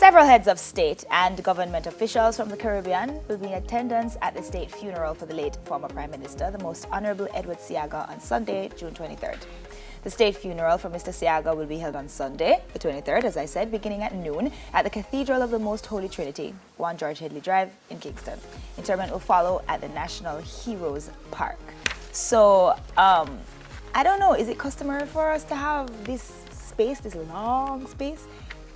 Several heads of state and government officials from the Caribbean will be in attendance at the state funeral for the late former Prime Minister, the Most Honorable Edward Seaga, on Sunday, June 23rd. The state funeral for Mr. Seaga will be held on Sunday, the 23rd, as I said, beginning at noon at the Cathedral of the Most Holy Trinity, 1 George Headley Drive in Kingston. Interment will follow at the National Heroes Park. So, I don't know, is it customary for us to have this space, this long space,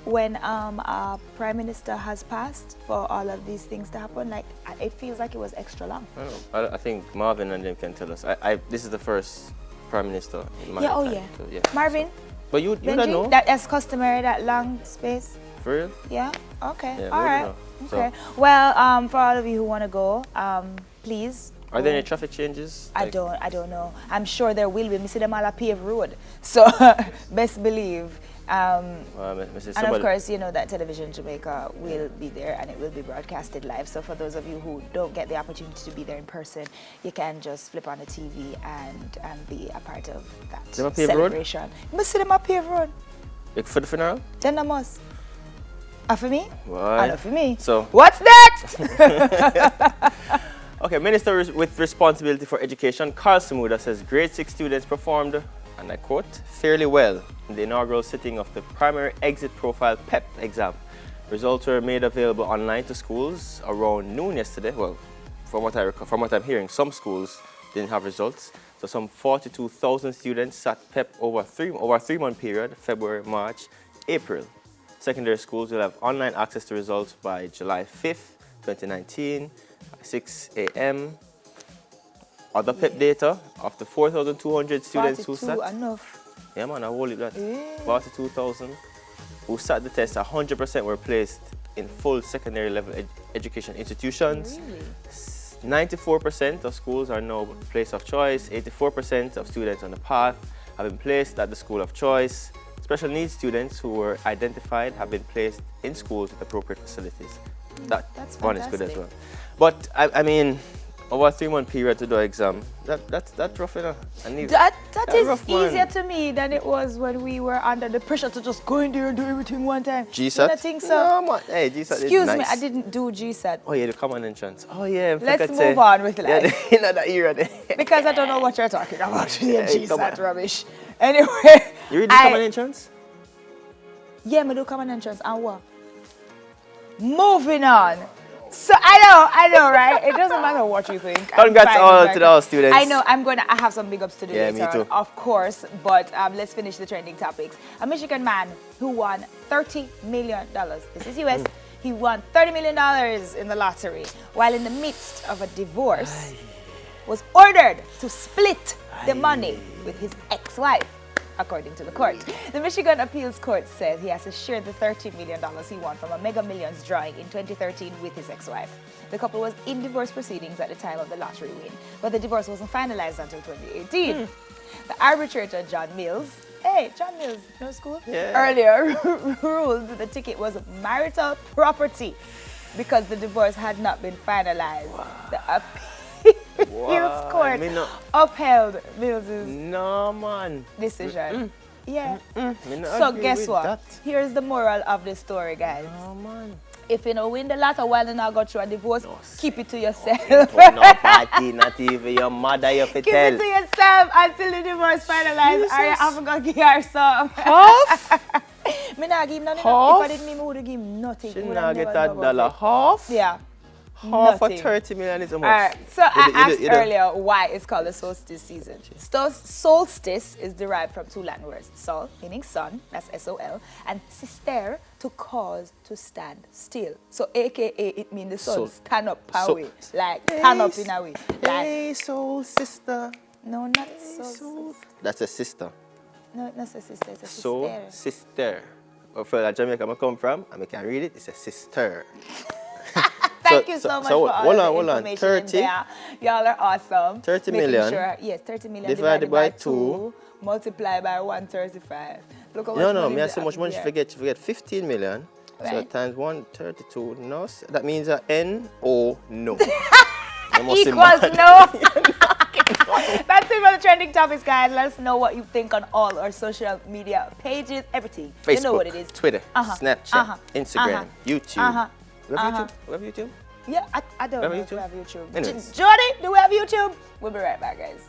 when a Prime Minister has passed for all of these things to happen? Like, it feels like it was extra long. I don't know. I think Marvin and them can tell us. This is the first Prime Minister in my yeah, time. oh yeah. So, yeah. Marvin? But you Benji, don't know. that's customary, that long space? For real? Yeah? Okay. Yeah, all right. Okay. So, well, for all of you who want to go, please. Are there any traffic changes? I don't know. I'm sure there will be. Me see them all a paved road. So, best believe. And of course, you know that Television Jamaica will be there and it will be broadcasted live. So for those of you who don't get the opportunity to be there in person, you can just flip on the TV and be a part of that celebration. You see them a paved road. For the funeral? Then I must. For me? Why? Not for me. So what's that? Okay, Minister with responsibility for education, Carl Samuda, says grade 6 students performed, and I quote, fairly well in the inaugural sitting of the primary exit profile PEP exam. Results were made available online to schools around noon yesterday. Well, from what I'm hearing, some schools didn't have results. So some 42,000 students sat PEP over a 3-month period, February, March, April. Secondary schools will have online access to results by July 5th, 2019, 6 a.m. Other PEP data of the 4,200 students who sat. Enough. Yeah, man, I will leave that. 42,000 who sat the test, 100% were placed in full secondary level education institutions. Really? 94% of schools are now place of choice. 84% of students on the path have been placed at the school of choice. Special needs students who were identified have been placed in schools with appropriate facilities. That's one is good as well. But I mean, over a 3-month period to do an exam, that's rough enough. That is easier to me than it was when we were under the pressure to just go in there and do everything one time. GSAT? I think so. No, man. Hey, GSAT Excuse is nice. me, I didn't do GSAT. Oh yeah, the common entrance. Oh yeah. Let's move on with life. Yeah, that era there. Because I don't know what you're talking about. Yeah, GSAT rubbish. Anyway. You read the common entrance? Yeah, I do common entrance. And what? Moving on. So I know, right? It doesn't matter what you think. Congrats all to all students. I know. I have some big ups to do later, me too. of course. But let's finish the trending topics. A Michigan man who won $30 million. This is US. He won $30 million in the lottery while in the midst of a divorce. Was ordered to split the money with his ex-wife, according to the court. The Michigan Appeals Court said he has to share the $30 million he won from a Mega Millions drawing in 2013 with his ex-wife. The couple was in divorce proceedings at the time of the lottery win, but the divorce wasn't finalized until 2018. The arbitrator, John Mills, John Mills, no school? Yeah. Earlier ruled that the ticket was marital property because the divorce had not been finalized. Wow. The Appeals Court upheld Mills' decision. Yeah. So guess what? Here's the moral of the story, guys. No, man. If you know win the lottery while you now go through a divorce, keep it to yourself. No party, not even your mother, you have to tell. Keep it to yourself until the divorce finalized. Or you have to give her some. Half? Me not give him nothing. If I didn't, me would give him nothing. She not get $1 half? Yeah. Half of 30 million is how much? Alright, so I asked earlier why it's called the solstice season. Solstice is derived from 2 Latin words. Sol, meaning sun, that's S-O-L, and sister, to cause to stand still. So AKA, it means the sun stand up away. Like, stand up in a way. Like, hey, soul sister. No, not soul. That's a sister. No, not a sister, it's a soul sister. Sister. Well, for Jamaica I come from, and I can read it, it's a sister. Thank you so much for all the information 30. there. Y'all are awesome. 30 million. Sure, yes, 30 million divided by 2. Multiply by 135. Look at no, me have so much money. You forget 15 million. Right. So times 132. No, that means N-O, no. Equals no. That's it for the trending topics, guys. Let us know what you think on all our social media pages, everything. Facebook, you know what it is. Twitter, Snapchat, Instagram, YouTube. We have YouTube? We have YouTube? Yeah, I don't know if we YouTube? have YouTube. Anyways. Jody, do we have YouTube? We'll be right back, guys.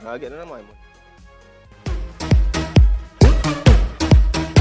I'll get none of my money.